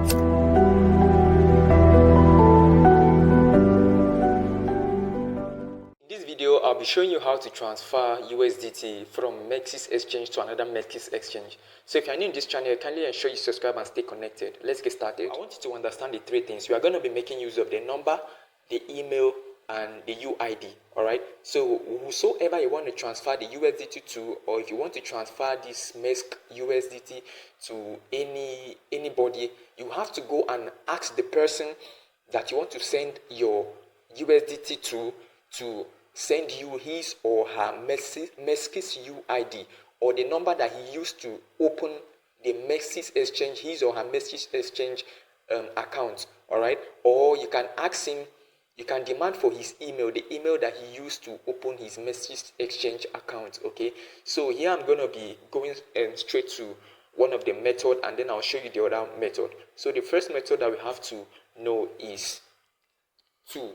In this video, I'll be showing you how to transfer USDT from Mexc's exchange to another Mexc's exchange. So if you're new in this channel, kindly ensure you subscribe and stay connected. Let's get started. I want you to understand the three things. We are going to be making use of the number, the email, and the UID. Alright, so whosoever you want to transfer the USDT to, or if you want to transfer this Mexc USDT to anybody, you have to go and ask the person that you want to send your USDT to send you his or her Mexc's UID, or the number that he used to open the Mexc's exchange, his or her Mexc's exchange account. All right, or you can ask him, you can demand for his email, the email that he used to open his Mexc's exchange account. Okay, so here I'm gonna be going straight to one of the method, and then I'll show you the other method. So the first method that we have to know is to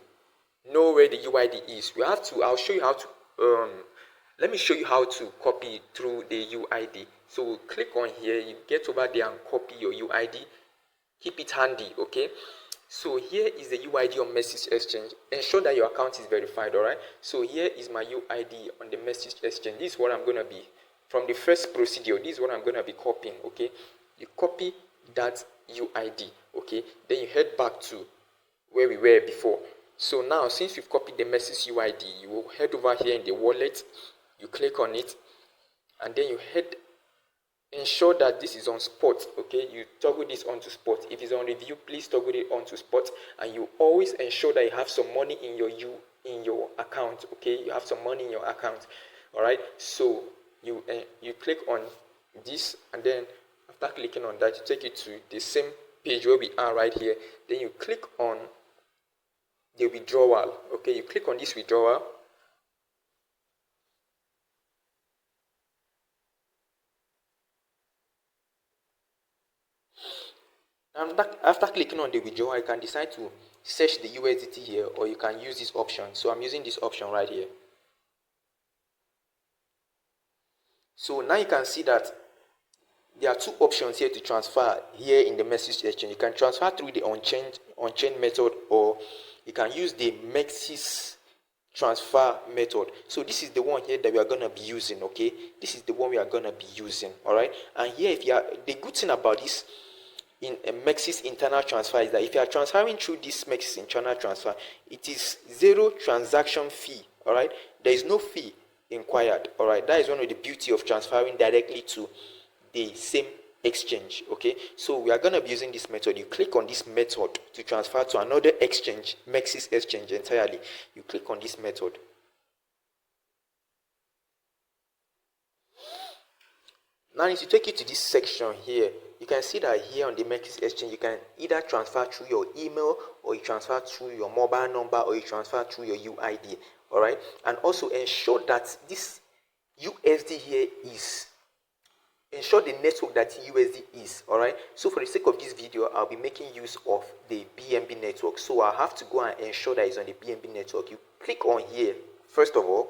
know where the UID is. I'll show you how to let me show you how to copy through the UID. So click on here, you get over there and copy your UID. Keep it handy, okay? So here is the UID on Mexc's exchange. Ensure that your account is verified. All right, so here is my UID on the Mexc's exchange. This is what I'm gonna be, from the first procedure, this is what I'm gonna be copying. Okay, you copy that UID. Okay, then you head back to where we were before. So now, since you've copied the Mexc's UID, you will head over here in the wallet, you click on it, and then you ensure that this is on spot. Okay, you toggle this onto spot. If it's on review, please toggle it onto spot, and you always ensure that you have some money in your account. Okay, you have some money in your account. All right, so you click on this, and then after clicking on that, you take it to the same page where we are right here. Then you click on the withdrawal. Okay, you click on this withdrawal, and after clicking on the withdrawal, you can decide to search the USDT here, or you can use this option. So I'm using this option right here. So now you can see that there are two options here to transfer here in the Mexc's exchange. You can transfer through the on-chain method, or you can use the Mexc's transfer method. So this is the one here that we are going to be using. Okay, this is the one we are going to be using. All right, and here, the good thing about this in a Mexc's internal transfer is that if you are transferring through this Mexc's internal transfer, it is zero transaction fee. All right, there is no fee required. All right, that is one of the beauty of transferring directly to the same exchange. Okay, so we are going to be using this method. You click on this method to transfer to another exchange, Mexc's exchange entirely. You click on this method. Now if you take you to this section here, you can see that here on the Mexc's exchange, you can either transfer through your email, or you transfer through your mobile number, or you transfer through your UID. All right, and also ensure that this USD here is, ensure the network that USD is. All right, so for the sake of this video, I'll be making use of the BNB network, so I have to go and ensure that it's on the BNB network. You click on here first of all,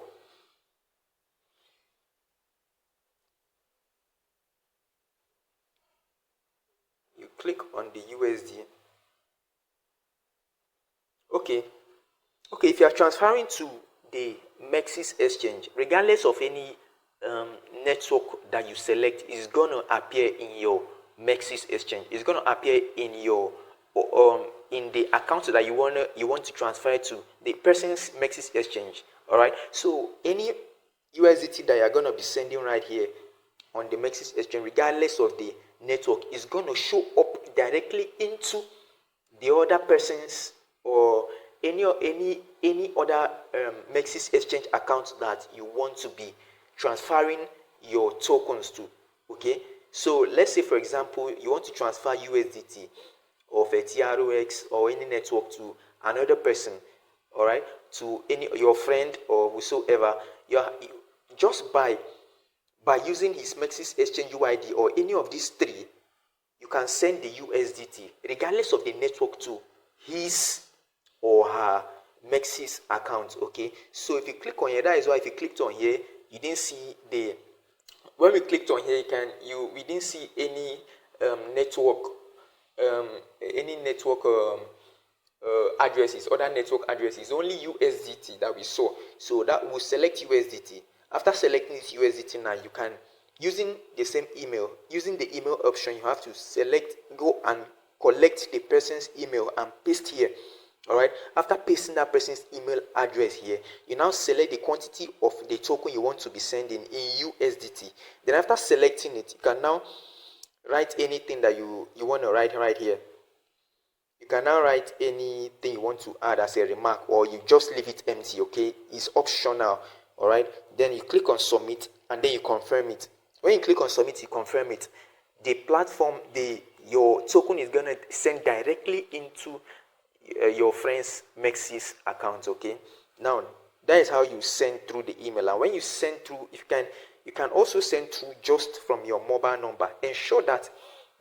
you click on the USD. Okay, if you are transferring to the Mexc's exchange, regardless of any network that you select, is going to appear in your Mexc's exchange. It's going to appear in your in the account that you want to transfer to the person's Mexc's exchange. All right, so any USDT that you're going to be sending right here on the Mexc's exchange, regardless of the network, is going to show up directly into the other person's or any other Mexc's exchange account that you want to be transferring your tokens to. Okay, so let's say for example you want to transfer USDT of a TROX or any network to another person. All right, to your friend or whosoever. Just by using his Mexc's exchange UID or any of these three, you can send the USDT regardless of the network to his or her Mexc's account. Okay, so if you click on here, that is why if you clicked on here, you didn't see the, when we clicked on here, we didn't see any network any network addresses, other network addresses, only USDT that we saw. So that will select USDT. After selecting this USDT, now you can, using the same email, using the email option, you have to select, go and collect the person's email and paste here. All right, after pasting that person's email address here, you now select the quantity of the token you want to be sending in USDT. Then after selecting it, you can now write anything that you want to write right here. You can now write anything you want to add as a remark, or you just leave it empty. Okay, it's optional. All right, then you click on submit and then you confirm it. When you click on submit, you confirm it. The platform, your token is gonna send directly into your friend's Mexc's account. Okay, now that is how you send through the email. And when you send through, you can also send through just from your mobile number. Ensure that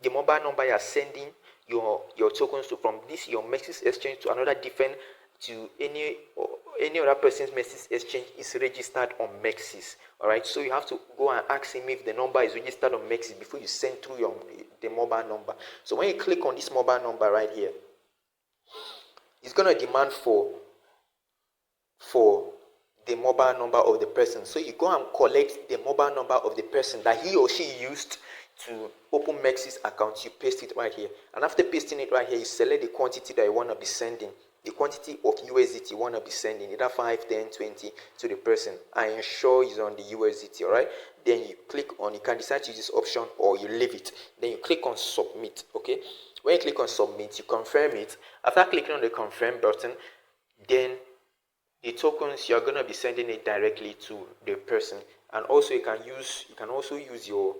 the mobile number you are sending your tokens to, from this your Mexc exchange to another different, to any other person's Mexc exchange, is registered on Mexc. All right, so you have to go and ask him if the number is registered on Mexc before you send through the mobile number. So when you click on this mobile number right here, it's going to demand for the mobile number of the person. So you go and collect the mobile number of the person that he or she used to open Mexc's account. You paste it right here, and after pasting it right here, you select the quantity that you want to be sending, the quantity of USDT you want to be sending, either 5, 10, 20 to the person. I ensure it's on the USDT. All right, then you click on, you can decide to use this option or you leave it. Then you click on submit. Okay, when you click on submit, you confirm it. After clicking on the confirm button, then the tokens, you're going to be sending it directly to the person. And also you can also use your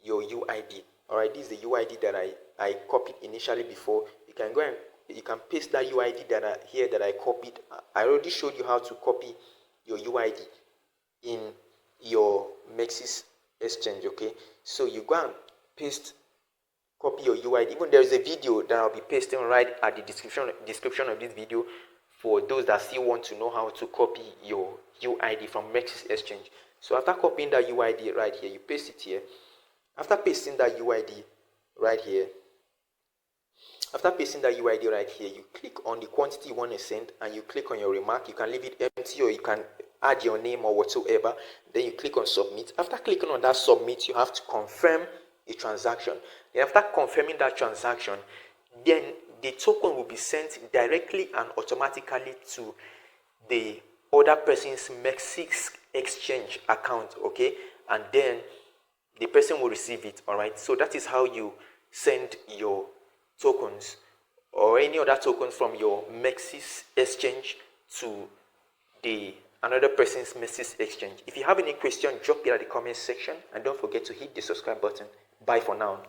UID. All right, this is the UID that I copied initially before. You can go and you can paste that UID that I copied. I already showed you how to copy your UID in your Mexc exchange. Okay, so you go and copy your UID. Even there is a video that I'll be pasting right at the description of this video for those that still want to know how to copy your UID from Mexc exchange. So after copying that UID right here, you paste it here. After pasting that UID right here, you click on the quantity you want to send and you click on your remark. You can leave it empty or you can add your name or whatsoever. Then you click on submit. After clicking on that submit, you have to confirm a transaction. Then after confirming that transaction, then the token will be sent directly and automatically to the other person's Mexc exchange account. Okay, and then the person will receive it. All right, so that is how you send your tokens or any other tokens from your Mexc exchange to another person's Mexc exchange. If you have any question, drop it at the comment section and don't forget to hit the subscribe button. Bye for now.